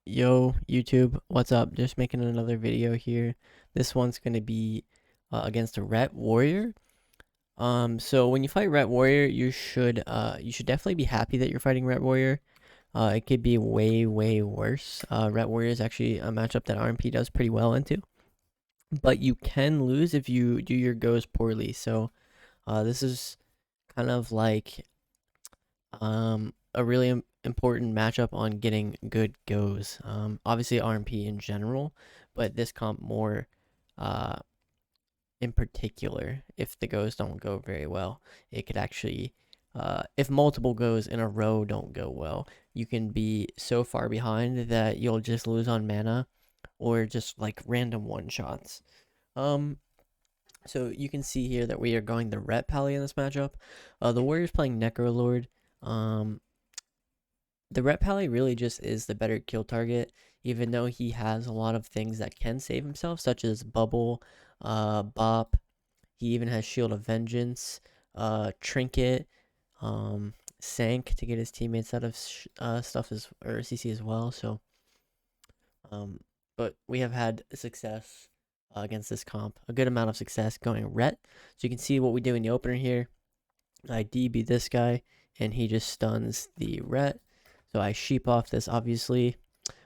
Yo, YouTube, what's up? Just making another video here. This one's going to be against a RET warrior. So when you fight RET warrior, you should definitely be happy that you're fighting RET warrior. It could be way worse. RET warrior is actually a matchup that RMP does pretty well into, but you can lose if you do your goes poorly. So this is kind of like a really important matchup on getting good goes. Obviously RMP in general, but this comp more uh, in particular. If the goes don't go very well, it could actually, if multiple goes in a row don't go well, you can be so far behind that you'll just lose on mana or just like random one shots. Um, so you can see here that we are going the Ret Pally in this matchup. The Warriors playing Necrolord. Um, the Ret Pally really just is the better kill target, even though he has a lot of things that can save himself, such as Bubble, Bop. He even has Shield of Vengeance, Trinket, Sank to get his teammates out of stuff or CC as well. So, um, but we have had success against this comp, a good amount of success going Ret. So you can see what we do in the opener here. I DB this guy, and he just stuns the Ret. So I sheep off this, obviously.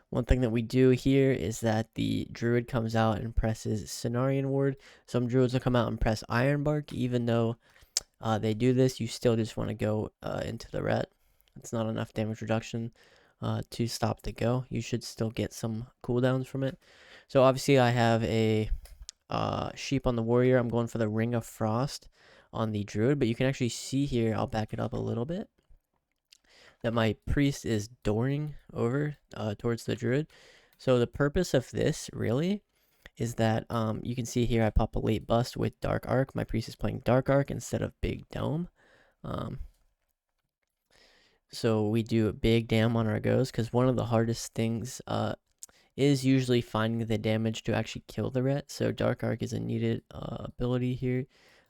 One thing that we do here is that the Druid comes out and presses Cenarian Ward. Some Druids will come out and press Ironbark. Even though they do this, you still just want to go into the Ret. It's not enough damage reduction to stop the go. You should still get some cooldowns from it. So obviously I have a sheep on the warrior. I'm going for the Ring of Frost on the Druid. But you can actually see here, I'll back it up a little bit, that my priest is dooring over towards the druid. So the purpose of this really is that you can see here I pop a late bust with Dark Arc. My priest is playing Dark Arc instead of Big Dome. So we do a big dam on our goes because one of the hardest things is usually finding the damage to actually kill the ret. So Dark Arc is a needed ability here.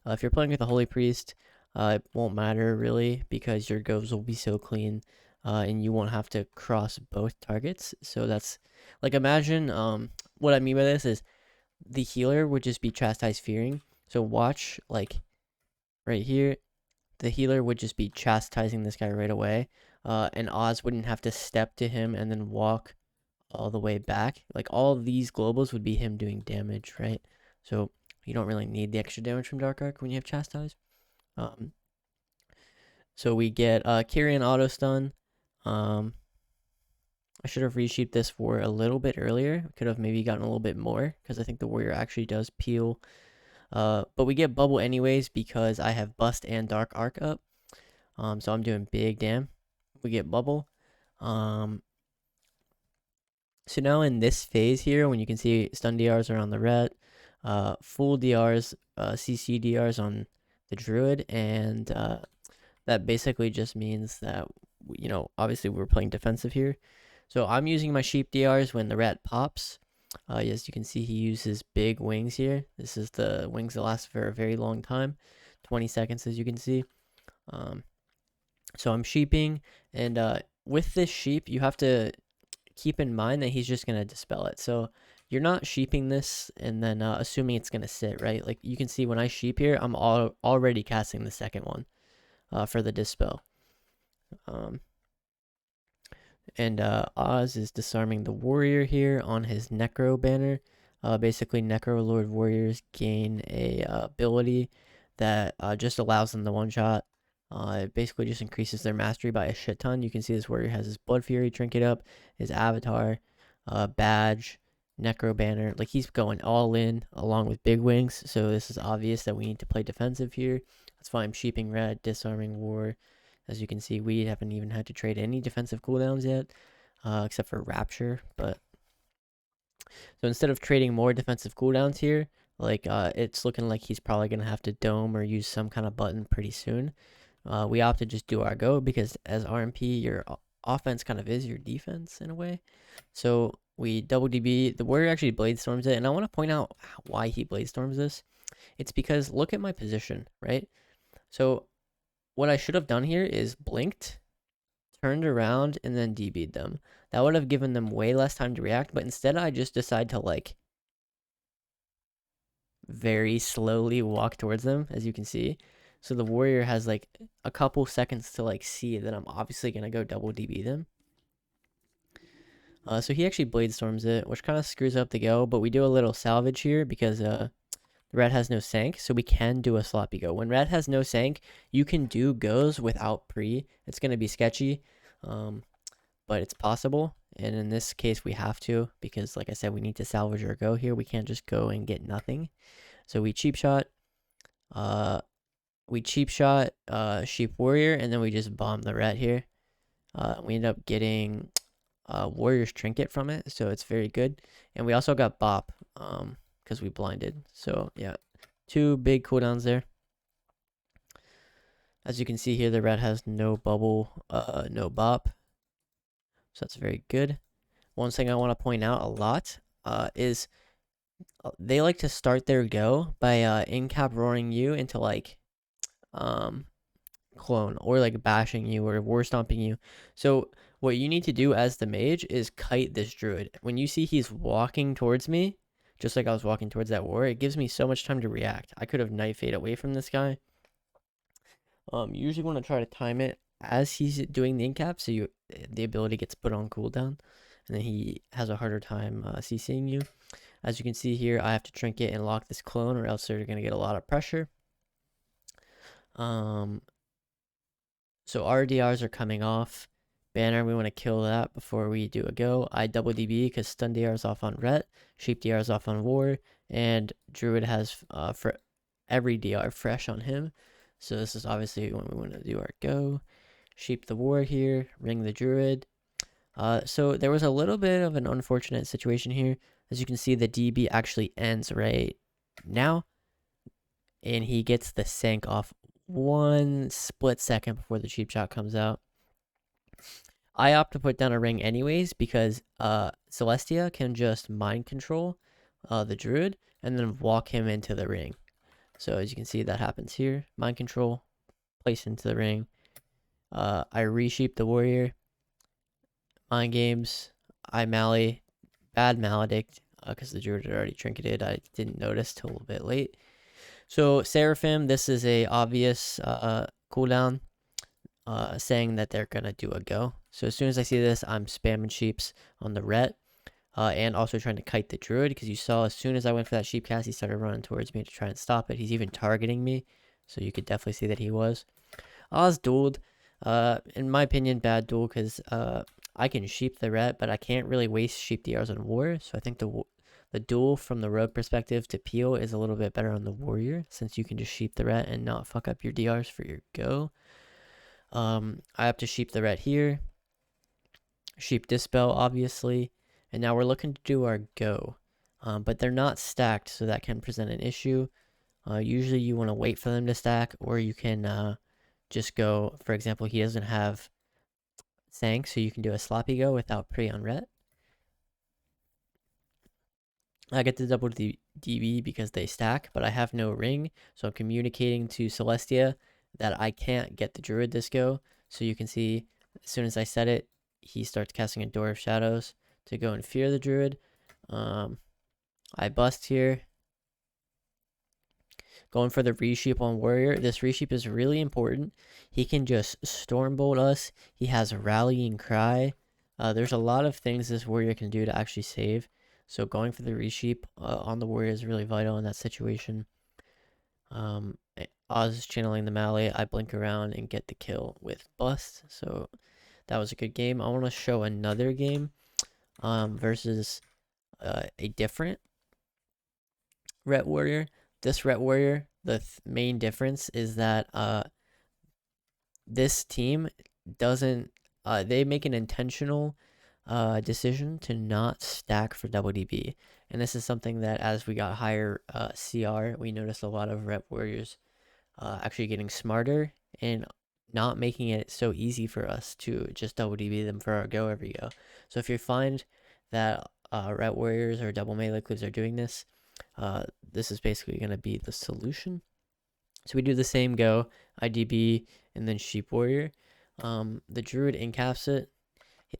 If you're playing with a Holy Priest, it won't matter really because your goes will be so clean and you won't have to cross both targets. So that's like, imagine what I mean by this is the healer would just be Chastise Fearing. So watch, like right here, the healer would just be chastising this guy right away. And Oz wouldn't have to step to him and then walk all the way back. Like all of these globals would be him doing damage, right? So you don't really need the extra damage from Dark Arc when you have Chastise. So we get Kyrian auto stun. I should have resheeped this for a little bit earlier. Could have maybe gotten a little bit more because I think the warrior actually does peel. But we get bubble anyways because I have bust and dark arc up. So I'm doing big dam. We get bubble. So now in this phase here, when you can see stun DRs are on the ret, full DRs, CC DRs on the druid, and that basically just means that, you know, obviously we're playing defensive here. So I'm using my sheep DRs when the ret pops. As you can see, he uses big wings here. This is the wings that last for a very long time, 20 seconds as you can see. So I'm sheeping, and with this sheep, you have to keep in mind that he's just going to dispel it. So you're not sheeping this and then assuming it's going to sit, right? Like you can see when I sheep here, I'm already casting the second one for the dispel. And Oz is disarming the warrior here on his Necro banner. Basically, Necro Lord warriors gain a ability that just allows them the one-shot. It basically just increases their mastery by a shit ton. You can see this warrior has his Blood Fury trinket up, his avatar, badge, Necro banner. Like he's going all in along with big wings. So this is obvious that we need to play defensive here. That's why I'm sheeping red, disarming war. As you can see, we haven't even had to trade any defensive cooldowns yet, except for Rapture. But so instead of trading more defensive cooldowns here, like it's looking like he's probably gonna have to dome or use some kind of button pretty soon. We opt to just do our go because as RMP, your offense kind of is your defense in a way. So we double DB. The warrior actually blade storms it, and I want to point out why he blade storms this. It's because look at my position, right? So what I should have done here is blinked, turned around and then DB'd them. That would have given them way less time to react, but instead I just decide to like very slowly walk towards them, as you can see. So the warrior has like a couple seconds to like see that I'm obviously gonna go double DB them. So he actually blade storms it, which kind of screws up the go, but we do a little salvage here because red has no sank, so we can do a sloppy go. When red has no sank, you can do goes without pre. It's gonna be sketchy, but it's possible. And in this case, we have to because, like I said, we need to salvage our go here. We can't just go and get nothing. So we cheap shot, sheep warrior, and then we just bomb the ret here. We end up getting warrior's trinket from it, so it's very good. And we also got bop because we blinded. So yeah, 2 big cooldowns there. As you can see here, the red has no bubble, no bop, so that's very good. One thing I want to point out a lot is they like to start their go by in-cap roaring you into like clone or like bashing you or war stomping you. So what you need to do as the mage is kite this druid. When you see he's walking towards me, just like I was walking towards that war, it gives me so much time to react. I could have knife fade away from this guy. You usually want to try to time it as he's doing the in-cap, so the ability gets put on cooldown, and then he has a harder time CCing you. As you can see here, I have to trinket and lock this clone, or else they're going to get a lot of pressure. So RDRs are coming off. Banner, we want to kill that before we do a go. I double DB because stun DR is off on ret, sheep DR is off on war, and druid has for every DR fresh on him. So this is obviously when we want to do our go. Sheep the war here, ring the druid. So there was a little bit of an unfortunate situation here. As you can see, the DB actually ends right now, and he gets the sank off 1 split second before the cheap shot comes out. I opt to put down a ring anyways because Celestia can just mind control the druid and then walk him into the ring. So as you can see, that happens here. Mind control, place into the ring. I resheep the warrior. Mind games. I mally. Bad maledict because the druid had already trinketed. I didn't notice till a little bit late. So Seraphim, this is a obvious cooldown saying that they're gonna do a go. So as soon as I see this, I'm spamming sheeps on the ret and also trying to kite the druid because you saw as soon as I went for that sheep cast, he started running towards me to try and stop it. He's even targeting me, so you could definitely see that he was. Oz dueled. In my opinion, bad duel because I can sheep the ret, but I can't really waste sheep DRs on war. So I think the duel from the rogue perspective to peel is a little bit better on the warrior since you can just sheep the ret and not fuck up your DRs for your go. I have to sheep the ret here. Sheep dispel, obviously. And now we're looking to do our go. But they're not stacked, so that can present an issue. Usually you want to wait for them to stack, or you can just go, for example, he doesn't have sank, so you can do a sloppy go without pre on ret. I get to double DB because they stack, but I have no ring, so I'm communicating to Celestia that I can't get the druid this go. So you can see, as soon as I set it, he starts casting a Door of Shadows to go and fear the druid. I bust here. Going for the resheep on warrior. This resheep is really important. He can just stormbolt us. He has a rallying cry. There's a lot of things this warrior can do to actually save. So going for the resheep on the warrior is really vital in that situation. Oz is channeling the melee. I blink around and get the kill with bust. So that was a good game. I want to show another game versus a different ret warrior. This ret warrior, the main difference is that this team doesn't they make an intentional decision to not stack for double DB, and this is something that as we got higher CR, we noticed a lot of ret warriors actually getting smarter and not making it so easy for us to just double DB them for our go every go. So if you find that ret warriors or double melee cleaves are doing this, this is basically going to be the solution. So we do the same go, IDB, and then sheep warrior. The druid incaps it.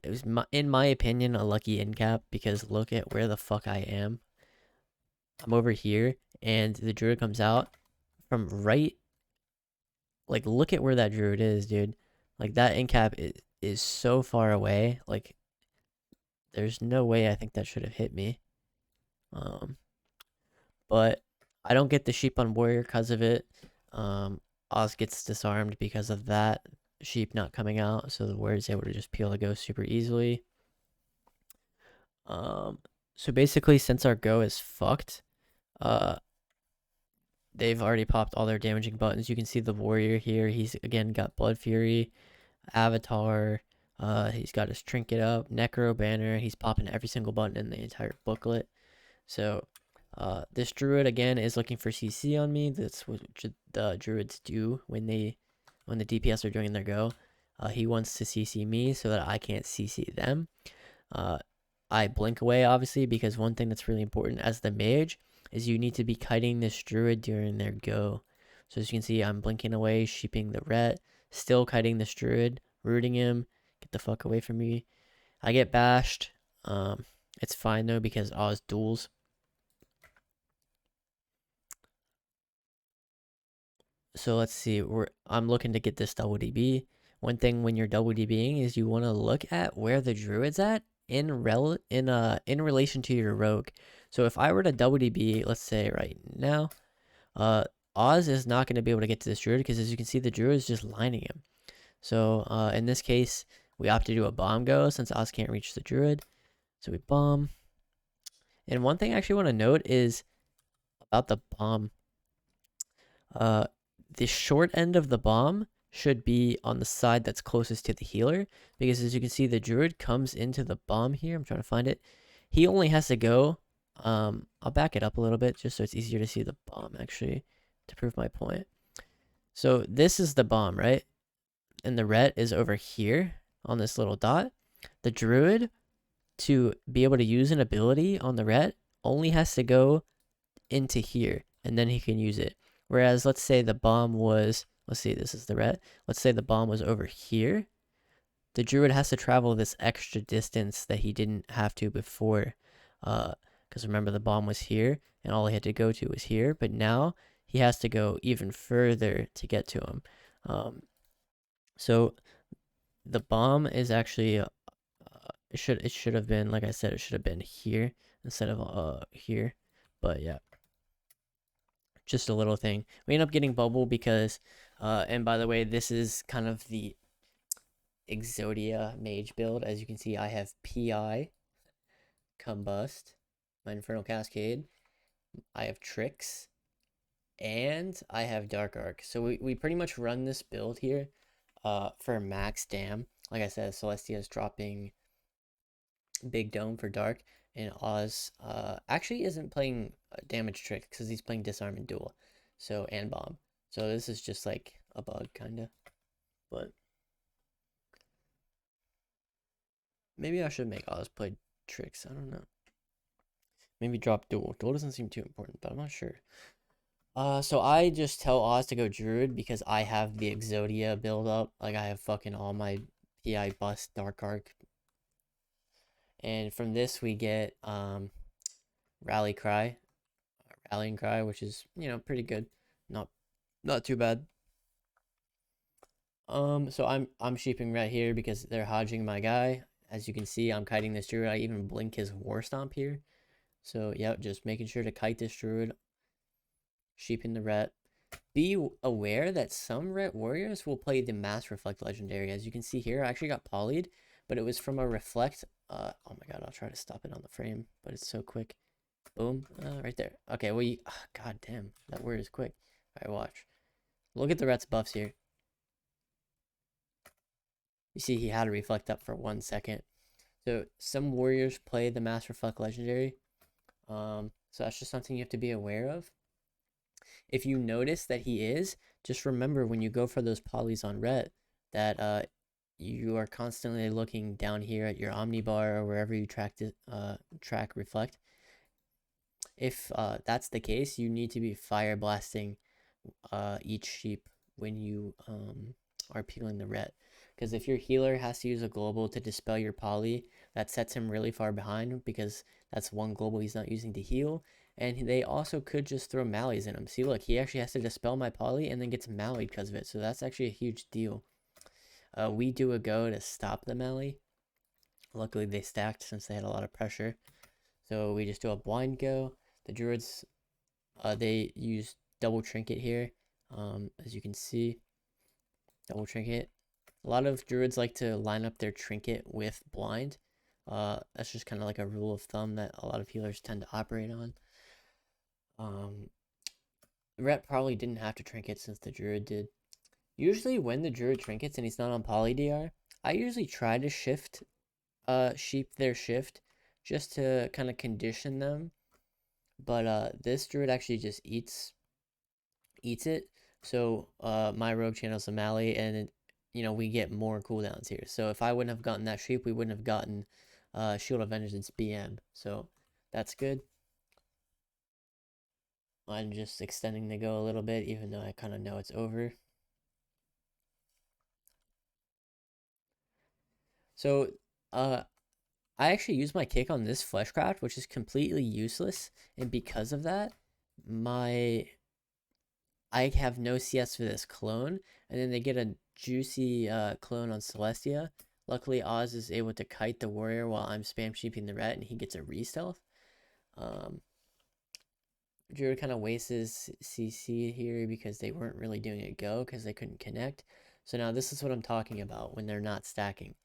It was, in my opinion, a lucky incap because look at where the fuck I am. I'm over here, and the druid comes out from right. Like, look at where that druid is, dude. Like, that incap is so far away. Like, there's no way I think that should have hit me. But I don't get the sheep on warrior because of it. Oz gets disarmed because of that sheep not coming out, so the warrior's able to just peel the ghost super easily. So basically, since our go is fucked, they've already popped all their damaging buttons. You can see the warrior here. He's again got Blood Fury, Avatar. He's got his trinket up, Necro banner. He's popping every single button in the entire booklet. So this druid again is looking for CC on me. That's what the druids do when the DPS are doing their go. He wants to CC me so that I can't CC them. I blink away obviously because one thing that's really important as the mage is you need to be kiting this druid during their go. So as you can see, I'm blinking away, sheeping the ret, still kiting this druid, rooting him. Get the fuck away from me. I get bashed. It's fine though because Oz duels. So let's see. I'm looking to get this double DB. One thing when you're double DBing is you want to look at where the druid's at in relation to your rogue. So if I were to double DB, let's say right now, Oz is not going to be able to get to this druid because as you can see, the druid is just lining him. So in this case, we opt to do a bomb go since Oz can't reach the druid. So we bomb. And one thing I actually want to note is about the bomb. The short end of the bomb should be on the side that's closest to the healer because as you can see, the druid comes into the bomb here. I'm trying to find it. He only has to go. I'll back it up a little bit just so it's easier to see the bomb actually to prove my point. So this is the bomb, right? And the ret is over here on this little dot. The druid, to be able to use an ability on the ret, only has to go into here and then he can use it. Whereas let's say the bomb was, let's see, this is the ret. Let's say the bomb was over here. The druid has to travel this extra distance that he didn't have to before. Because remember the bomb was here and all he had to go to was here. But now he has to go even further to get to him. So the bomb is actually, it should have been, like I said, it should have been here instead of here. But yeah. Just a little thing. We end up getting bubble because, and by the way, this is kind of the Exodia mage build. As you can see, I have PI, Combust, my Infernal Cascade, I have Tricks, and I have Dark Arc. So we pretty much run this build here for max dam. Like I said, Celestia is dropping Big Dome for Dark, and Oz actually isn't playing damage trick because he's playing disarm and duel, so and bomb. So this is just like a bug kinda, but maybe I should make Oz play tricks. I don't know. Maybe drop duel. Duel doesn't seem too important, but I'm not sure. So I just tell Oz to go Druid because I have the Exodia build up. Like I have fucking all my PI bust Dark Arc. And from this we get Rallying Cry, which is, you know, pretty good. Not too bad. So I'm sheeping right here because they're hodging my guy. As you can see, I'm kiting this druid. I even blink his war stomp here. So yeah, just making sure to kite this druid. Sheeping the ret. Be aware that some ret warriors will play the mass reflect legendary. As you can see here, I actually got polyed, but it was from a reflect. Oh my god, I'll try to stop it on the frame, but it's so quick. Boom, right there. Okay, well, god damn, that word is quick. All right, watch. Look at the ret's buffs here. You see, he had to reflect up for 1 second. So some warriors play the mass reflect legendary. So that's just something you have to be aware of. If you notice that he is, just remember when you go for those polys on ret that you are constantly looking down here at your omnibar or wherever you track reflect. If that's the case, you need to be fire blasting each sheep when you are peeling the ret. because if your healer has to use a global to dispel your poly, that sets him really far behind because that's one global he's not using to heal. And they also could just throw mallies in him. See, look, he actually has to dispel my poly and then gets mallied because of it. So that's actually a huge deal. We do a go to stop the mally. Luckily, they stacked since they had a lot of pressure. So we just do a blind go. The druids, they use double trinket here. As you can see, double trinket. A lot of druids like to line up their trinket with blind. That's just kind of like a rule of thumb that a lot of healers tend to operate on. Ret probably didn't have to trinket since the druid did. Usually when the druid trinkets and he's not on poly DR, I usually try to sheep their shift just to kind of condition them. But this druid actually just eats it. So my rogue channels a Mally, and we get more cooldowns here. So if I wouldn't have gotten that sheep, we wouldn't have gotten Shield of Vengeance BM. So that's good. I'm just extending the go a little bit, even though I kind of know it's over. So I actually use my kick on this fleshcraft, which is completely useless, and because of that, I have no CS for this clone, and then they get a juicy clone on Celestia. Luckily, Oz is able to kite the warrior while I'm spam sheeping the ret, and he gets a re-stealth. Druid kind of wastes his CC here because they weren't really doing a go because they couldn't connect. So now this is what I'm talking about when they're not stacking.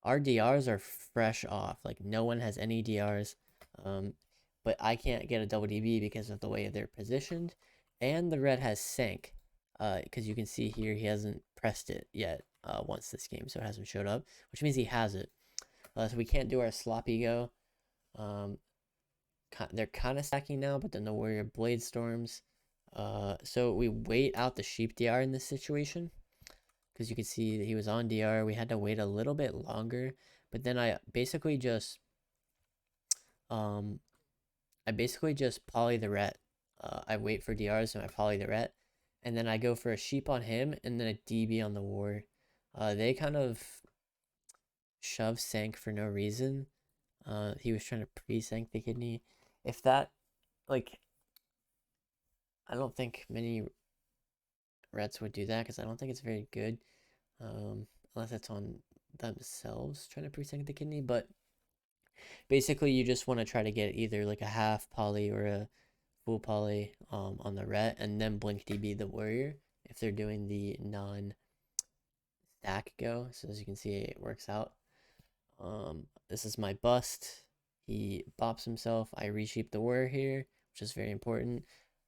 Our DRs are fresh off. Like, no one has any DRs. But I can't get a double DB because of the way they're positioned. And the red has sank. Because you can see here he hasn't pressed it yet once this game, so it hasn't showed up. Which means he has it. So we can't do our sloppy go. They're kind of stacking now, but then the warrior blade storms. So we wait out the sheep DR in this situation. Because you can see that he was on DR. We had to wait a little bit longer, but then I basically just poly the ret. I wait for DRs and I poly the ret, and then I go for a sheep on him and then a DB on the war. They kind of shove sank for no reason. He was trying to pre-sank the kidney. If that, like, I don't think many rets would do that because I don't think it's very good. Unless it's on themselves trying to pre-sank the kidney. But basically, you just want to try to get either like a half poly or a full poly on the ret, and then blink DB the warrior if they're doing the non-stack go. So as you can see, it works out. This is my bust. He bops himself. I resheep the warrior here, which is very important.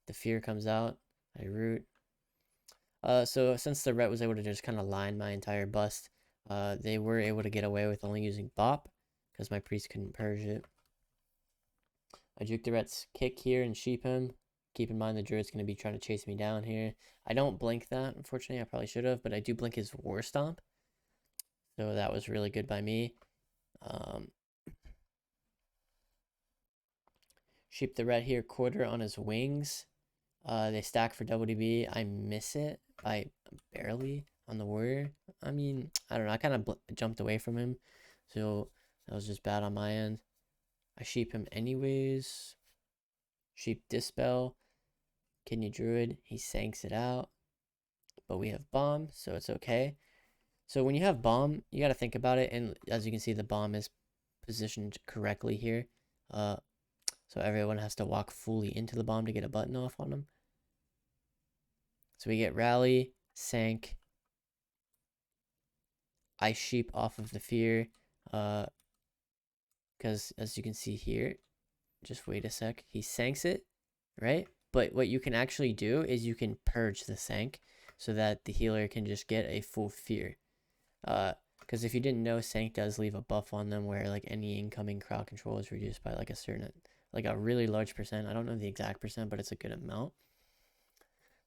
The fear comes out. I root. So since the ret was able to just kind of line my entire bust, they were able to get away with only using bop because my priest couldn't purge it. I juke the ret's kick here and sheep him. Keep in mind the druid's going to be trying to chase me down here. I don't blink that, unfortunately. I probably should have, but I do blink his war stomp. So that was really good by me. Sheep the ret here, quarter on his wings. They stack for double DB. I miss it by barely on the warrior. I mean, I don't know. I kind of jumped away from him. So that was just bad on my end. I sheep him anyways. Sheep dispel. Kidney druid. He sanks it out. But we have bomb, so it's okay. So when you have bomb, you got to think about it. And as you can see, the bomb is positioned correctly here. So everyone has to walk fully into the bomb to get a button off on them. So we get rally, sank. I sheep off of the fear. Because as you can see here, just wait a sec. He sanks it, right? But what you can actually do is you can purge the sank so that the healer can just get a full fear. Because if you didn't know, sank does leave a buff on them where like any incoming crowd control is reduced by like a certain, like a really large percent. I don't know the exact percent, but it's a good amount.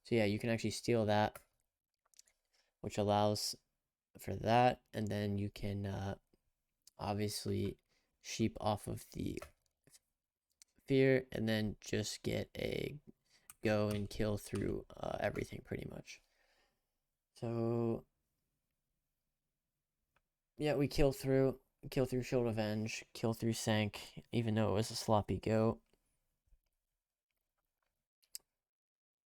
So yeah, you can actually steal that, which allows for that, and then you can obviously sheep off of the fear and then just get a go and kill through everything pretty much. So Yeah, we kill through Shield Avenge, kill through Sank, even though it was a sloppy go.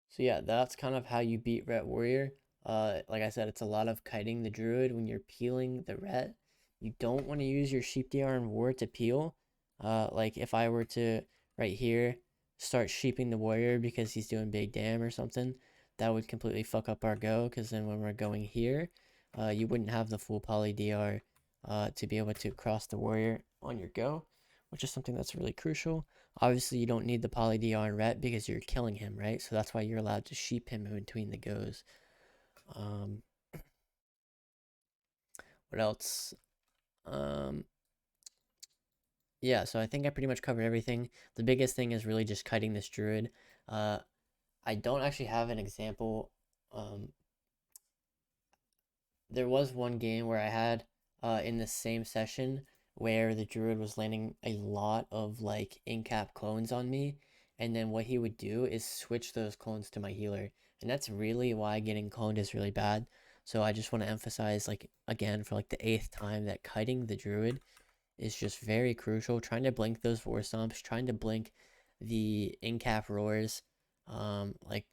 So yeah, that's kind of how you beat Ret Warrior. Like I said, it's a lot of kiting the Druid when you're peeling the Ret. You don't want to use your Sheep DR and War to peel. Like if I were to, right here, start sheeping the Warrior because he's doing big dam or something, that would completely fuck up our go, because then when we're going here, you wouldn't have the full poly DR to be able to cross the Warrior on your go, which is something that's really crucial. Obviously, you don't need the poly DR and ret because you're killing him, right? So that's why you're allowed to sheep him in between the goes. Um, what else? Um, yeah, so I think I pretty much covered everything. The biggest thing is really just kiting this druid. Uh, I don't actually have an example. Um, there was one game where I had in the same session where the druid was landing a lot of like in-cap clones on me, and then what he would do is switch those clones to my healer, and that's really why getting cloned is really bad. So I just want to emphasize, like, again for like the 8th time, that kiting the druid is just very crucial. Trying to blink those war stomps, trying to blink the in-cap roars, like,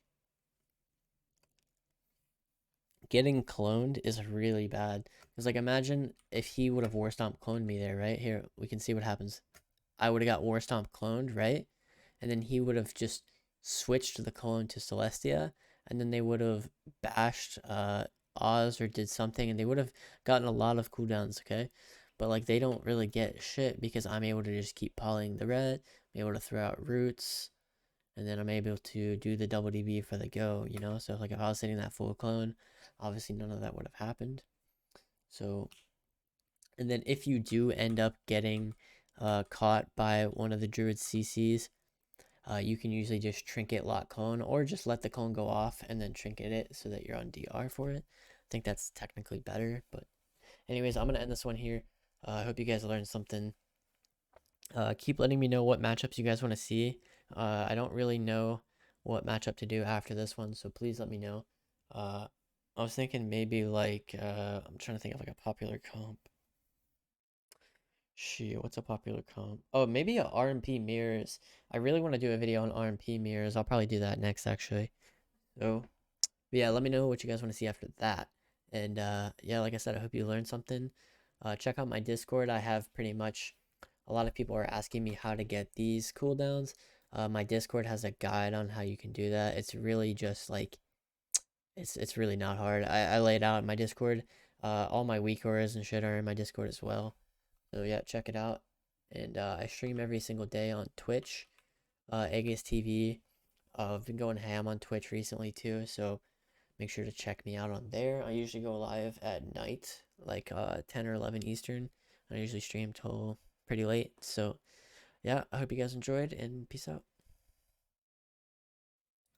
getting cloned is really bad. Because, like, imagine if he would have War Stomp cloned me there, right? Here, we can see what happens. I would have got War Stomp cloned, right? And then he would have just switched the clone to Celestia, and then they would have bashed Oz or did something, and they would have gotten a lot of cooldowns, okay? But, like, they don't really get shit because I'm able to just keep polying the red, I'm able to throw out roots, and then I'm able to do the double DB for the go, you know? So like if I was hitting that full clone, obviously none of that would have happened. So, and then if you do end up getting caught by one of the druid CCs, you can usually just trinket lock clone or just let the clone go off and then trinket it so that you're on DR for it. I think that's technically better, but anyways, I'm gonna end this one here. I hope you guys learned something. Keep letting me know what matchups you guys want to see. I don't really know what matchup to do after this one, so please let me know. Uh, I was thinking maybe like I'm trying to think of like a popular comp. Shit, what's a popular comp? Oh, maybe a RMP mirrors. I really want to do a video on RMP mirrors. I'll probably do that next actually. So yeah, let me know what you guys want to see after that. And yeah, like I said, I hope you learned something. Check out my Discord. I have pretty much a lot of people are asking me how to get these cooldowns. My Discord has a guide on how you can do that. It's really just like it's really not hard. I lay it out in my Discord. All my weak auras and shit are in my Discord as well. So yeah, check it out. And I stream every single day on Twitch, AEGHISTV. I've been going ham on Twitch recently too, so make sure to check me out on there. I usually go live at night, like 10 or 11 Eastern. I usually stream till pretty late. So, yeah, I hope you guys enjoyed, and peace out.